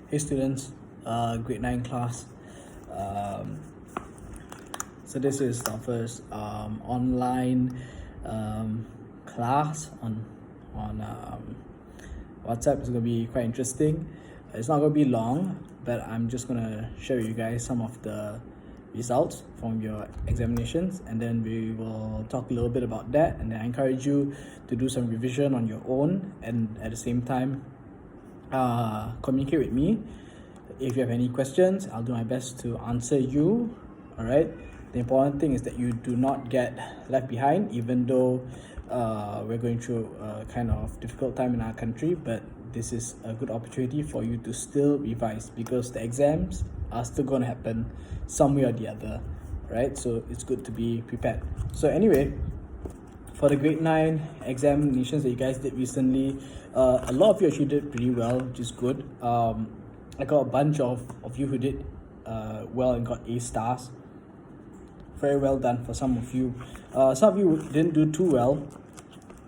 Hey students, grade 9 class. So this is our first online class on WhatsApp. It's going to be quite interesting. It's not going to be long, but I'm just going to share with you guys some of the results from your examinations, and then we will talk a little bit about that, and then I encourage you to do some revision on your own, and at the same time communicate with me. If you have any questions, I'll do my best to answer you. All right, the important thing is that you do not get left behind, even though we're going through a kind of difficult time in our country, but this is a good opportunity for you to still revise, because the exams are still going to happen some way or the other, right? So it's good to be prepared. So anyway, for the grade 9 examinations that you guys did recently, a lot of you actually did pretty well, which is good. I got a bunch of you who did well and got A stars. Very well done for some of you. Some of you didn't do too well.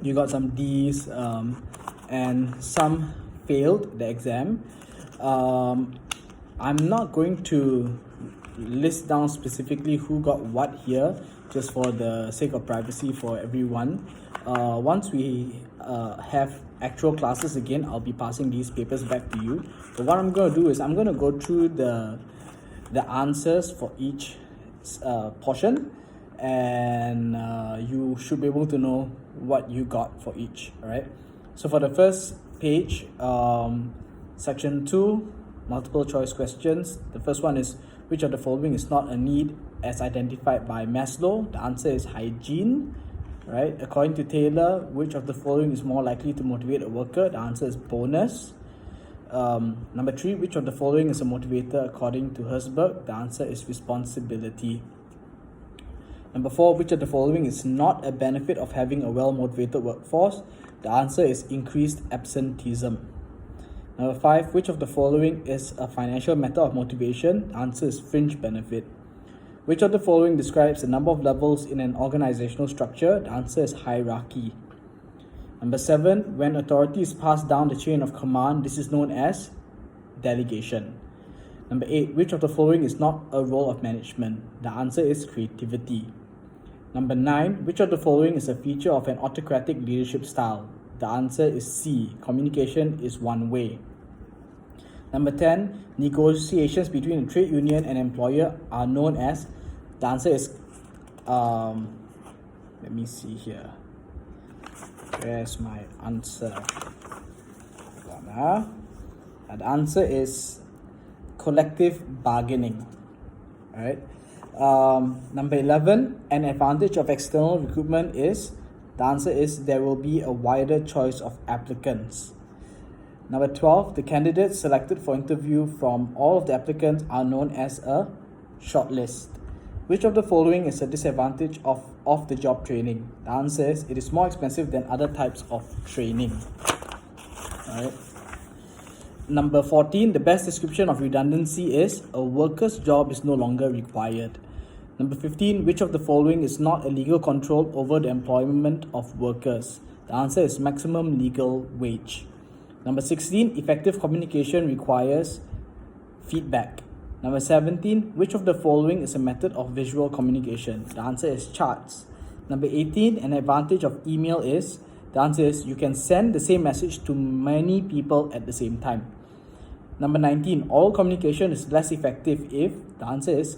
You got some D's, and some failed the exam. I'm not going to list down specifically who got what here, just for the sake of privacy for everyone. Once we have actual classes again, I'll be passing these papers back to you. But what I'm going to do is I'm going to go through the answers for each portion, and you should be able to know what you got for each. All right, so for the first page, section 2, multiple choice questions. The first one is, which of the following is not a need as identified by Maslow? The answer is hygiene. Right, according to Taylor, which of the following is more likely to motivate a worker? The answer is bonus. Number 3, which of the following is a motivator according to Herzberg? The answer is responsibility. Number 4, which of the following is not a benefit of having a well-motivated workforce? The answer is increased absenteeism. Number 5, which of the following is a financial matter of motivation? The answer is fringe benefit. Which of the following describes the number of levels in an organizational structure? The answer is hierarchy. Number 7, when authority is passed down the chain of command, this is known as delegation. Number 8, which of the following is not a role of management? The answer is creativity. Number 9, which of the following is a feature of an autocratic leadership style? The answer is C, communication is one way. Number 10, negotiations between a trade union and employer are known as, the answer is, let me see here. Where's my answer? The answer is collective bargaining. All right. Number 11, an advantage of external recruitment is, the answer is there will be a wider choice of applicants. Number 12, the candidates selected for interview from all of the applicants are known as a shortlist. Which of the following is a disadvantage of the job training? The answer is it is more expensive than other types of training. All right. Number 14, the best description of redundancy is a worker's job is no longer required. Number 15, which of the following is not a legal control over the employment of workers? The answer is maximum legal wage. Number 16, effective communication requires feedback. Number 17, which of the following is a method of visual communication? The answer is charts. Number 18, an advantage of email is, the answer is you can send the same message to many people at the same time. Number 19, oral communication is less effective if, the answer is,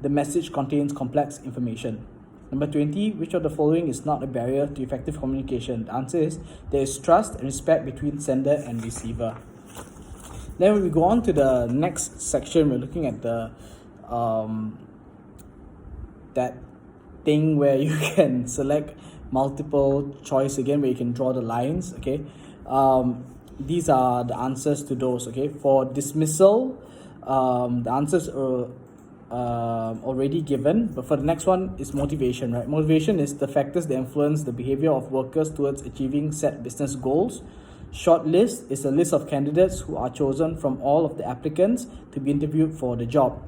the message contains complex information. Number 20, which of the following is not a barrier to effective communication? The answer is there is trust and respect between sender and receiver. Then when we go on to the next section, we're looking at the that thing where you can select multiple choice again, where you can draw the lines. Okay, these are the answers to those. Okay, for dismissal, the answers are already given, but for the next one is motivation. Right, motivation is the factors that influence the behavior of workers towards achieving set business goals. Shortlist is a list of candidates who are chosen from all of the applicants to be interviewed for the job.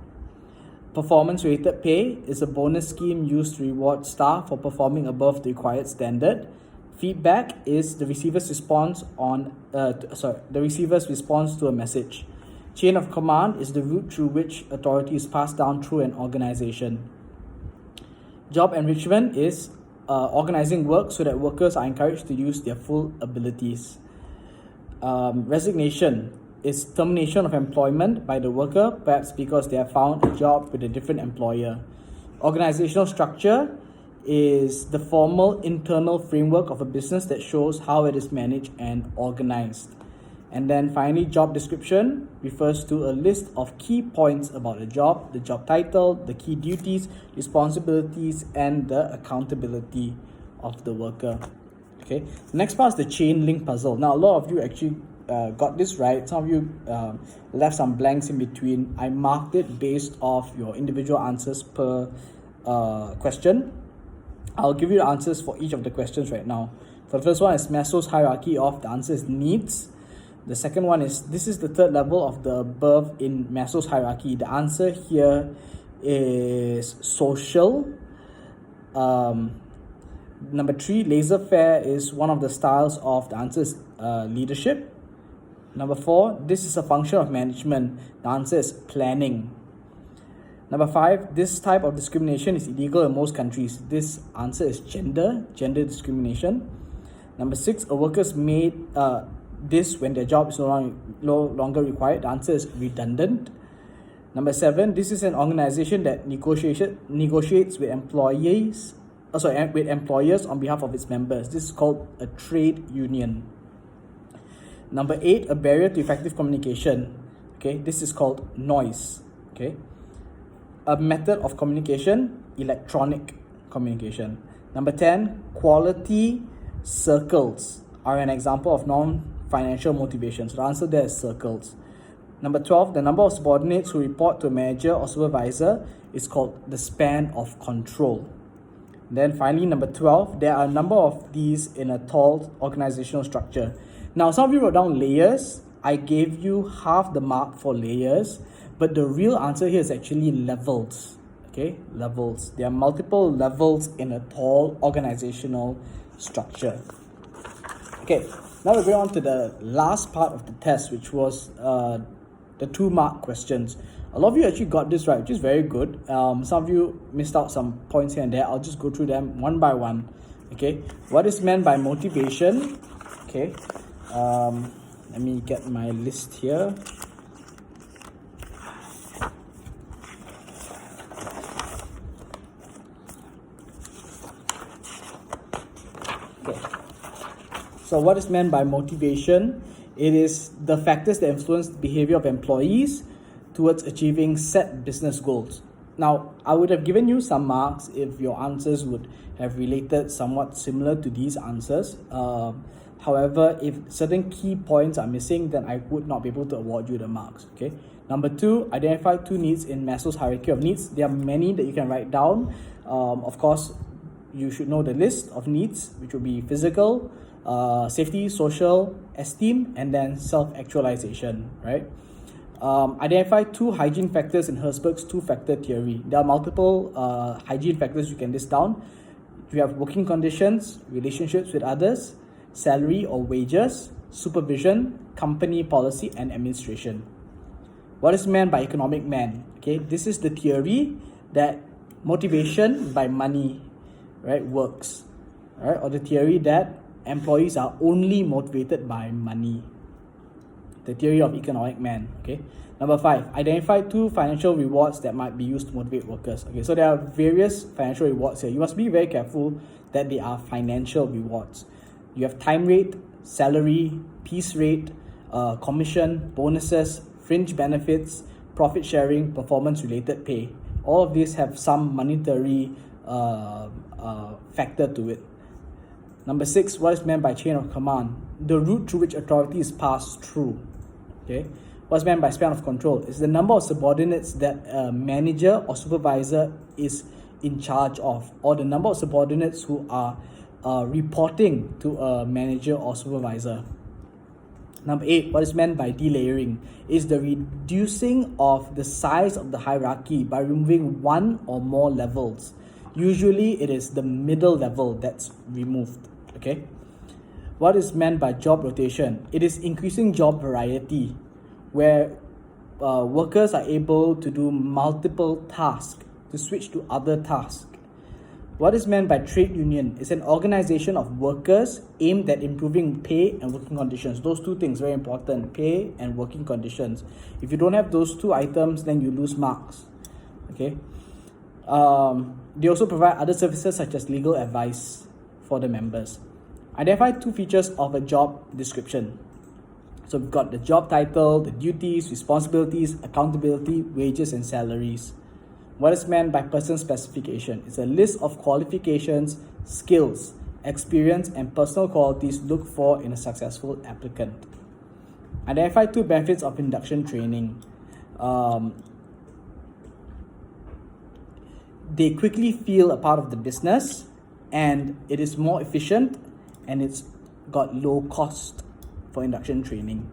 Performance-related pay is a bonus scheme used to reward staff for performing above the required standard. Feedback is the receiver's response to a message. Chain of command is the route through which authority is passed down through an organization. Job enrichment is organizing work so that workers are encouraged to use their full abilities. Resignation is termination of employment by the worker, perhaps because they have found a job with a different employer. Organizational structure is the formal internal framework of a business that shows how it is managed and organized. And then finally, job description refers to a list of key points about the job title, the key duties, responsibilities, and the accountability of the worker. Okay, next part is the chain link puzzle. Now, a lot of you actually got this right. Some of you left some blanks in between. I marked it based off your individual answers per question. I'll give you the answers for each of the questions right now. For the first one is Maslow's hierarchy of, the answer is needs. The second one is, this is the third level of the above in Maslow's hierarchy. The answer here is social. Number 3, laissez-faire is one of the styles of, the answer is leadership. Number 4, this is a function of management. The answer is planning. Number 5, this type of discrimination is illegal in most countries. This answer is gender discrimination. Number 6, a worker's made this when their job is no longer required. The answer is redundant. Number 7, this is an organization that negotiates with employers on behalf of its members. This is called a trade union. Number 8, a barrier to effective communication. Okay, this is called noise. Okay, a method of communication, electronic communication. Number 10, quality circles are an example of non-financial motivations. The answer there is circles. Number 12, the number of subordinates who report to a manager or supervisor is called the span of control. Then finally, number 12, there are a number of these in a tall organizational structure. Now, some of you wrote down layers. I gave you half the mark for layers, but the real answer here is actually levels. Okay, levels. There are multiple levels in a tall organizational structure. Okay, now we're going on to the last part of the test, which was the 2-mark questions. A lot of you actually got this right, which is very good. Some of you missed out some points here and there. I'll just go through them one by one. Okay, what is meant by motivation? Okay, let me get my list here. Okay, so what is meant by motivation? It is the factors that influence the behavior of employees towards achieving set business goals. Now, I would have given you some marks if your answers would have related somewhat similar to these answers. However, if certain key points are missing, then I would not be able to award you the marks. Okay. Number 2, identify 2 needs in Maslow's hierarchy of needs. There are many that you can write down. Of course, you should know the list of needs, which will be physical, safety, social, esteem, and then self-actualization, right? Identify 2 hygiene factors in Herzberg's 2-factor theory. There are multiple hygiene factors you can list down. We have working conditions, relationships with others, salary or wages, supervision, company policy, and administration. What is meant by economic man? Okay, this is the theory that motivation by money, right, works, right? Or the theory that employees are only motivated by money. The theory of economic man. Okay. Number 5, identify 2 financial rewards that might be used to motivate workers. Okay, so there are various financial rewards here. You must be very careful that they are financial rewards. You have time rate, salary, piece rate, commission, bonuses, fringe benefits, profit sharing, performance related pay. All of these have some monetary factor to it. Number 6, what is meant by chain of command? The route through which authority is passed through. Okay, what's meant by span of control? It's the number of subordinates that a manager or supervisor is in charge of, or the number of subordinates who are reporting to a manager or supervisor. Number 8, what is meant by delayering? Is the reducing of the size of the hierarchy by removing one or more levels. Usually it is the middle level that's removed. Okay. What is meant by job rotation? It is increasing job variety, where workers are able to do multiple tasks, to switch to other tasks. What is meant by trade union is an organization of workers aimed at improving pay and working conditions. Those two things very important: pay and working conditions. If you don't have those two items, then you lose marks. Okay. They also provide other services such as legal advice for the members. Identify two features of a job description. So we've got the job title, the duties, responsibilities, accountability, wages, and salaries. What is meant by person specification? It's a list of qualifications, skills, experience, and personal qualities looked for in a successful applicant. Identify two benefits of induction training. They quickly feel a part of the business, and it is more efficient, and it's got low cost for induction training.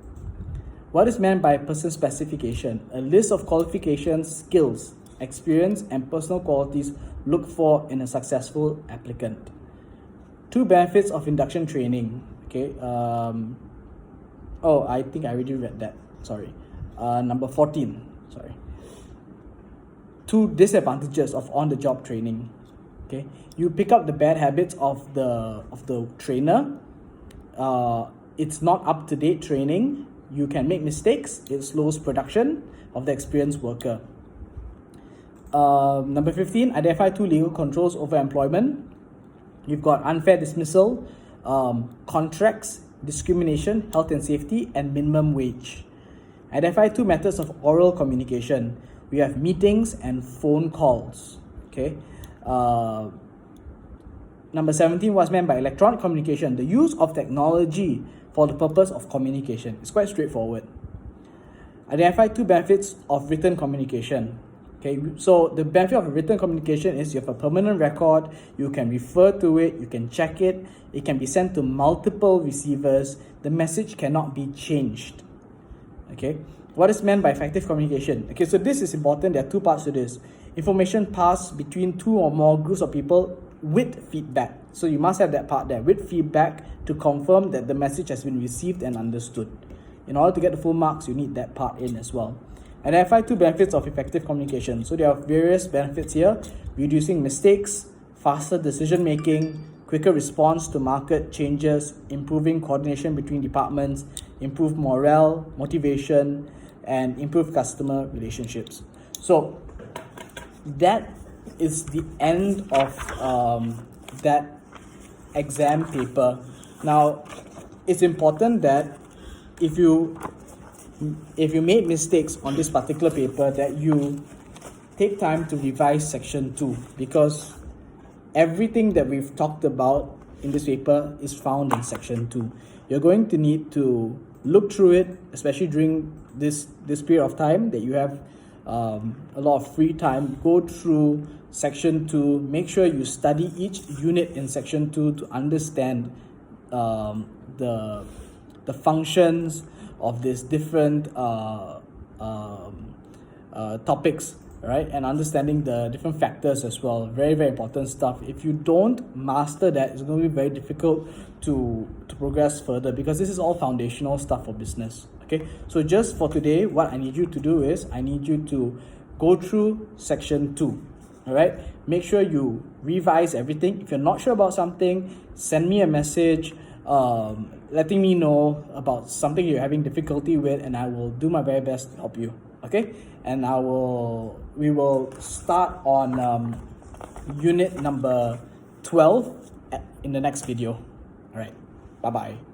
What is meant by person specification? A list of qualifications, skills, experience, and personal qualities looked for in a successful applicant. Two benefits of induction training. Okay. I think I already read that. Sorry. Number 14. Sorry. Two disadvantages of on-the-job training. Okay. You pick up the bad habits of the trainer. It's not up-to-date training. You can make mistakes. It slows production of the experienced worker. Number 15, identify two legal controls over employment. You've got unfair dismissal, contracts, discrimination, health and safety, and minimum wage. Identify two methods of oral communication. We have meetings and phone calls. Okay. Number 17, what's meant by electronic communication? The use of technology for the purpose of communication. It's quite straightforward. Identify two benefits of written communication. Okay, so the benefit of written communication is you have a permanent record, you can refer to it, you can check it, it can be sent to multiple receivers, the message cannot be changed. Okay, what is meant by effective communication? Okay, so this is important. There are two parts to this. Information passed between two or more groups of people with feedback. So you must have that part there, with feedback, to confirm that the message has been received and understood. In order to get the full marks, you need that part in as well. Identify two benefits of effective communication. So there are various benefits here: reducing mistakes, faster decision making, quicker response to market changes, improving coordination between departments, improved morale, motivation, and improved customer relationships. So that is the end of that exam paper. Now, it's important that if you made mistakes on this particular paper, that you take time to revise section 2, because everything that we've talked about in this paper is found in section 2. You're going to need to look through it, especially during this period of time that you have a lot of free time. Go through section 2, make sure you study each unit in section 2 to understand the functions of these different topics, right? And understanding the different factors as well. Very, very important stuff. If you don't master that, it's going to be very difficult to progress further, because this is all foundational stuff for business. Okay, so just for today, what I need you to do is I need you to go through section 2. All right, make sure you revise everything. If you're not sure about something, send me a message letting me know about something you're having difficulty with, and I will do my very best to help you. Okay, and we will start on unit number 12 in the next video. All right, bye bye.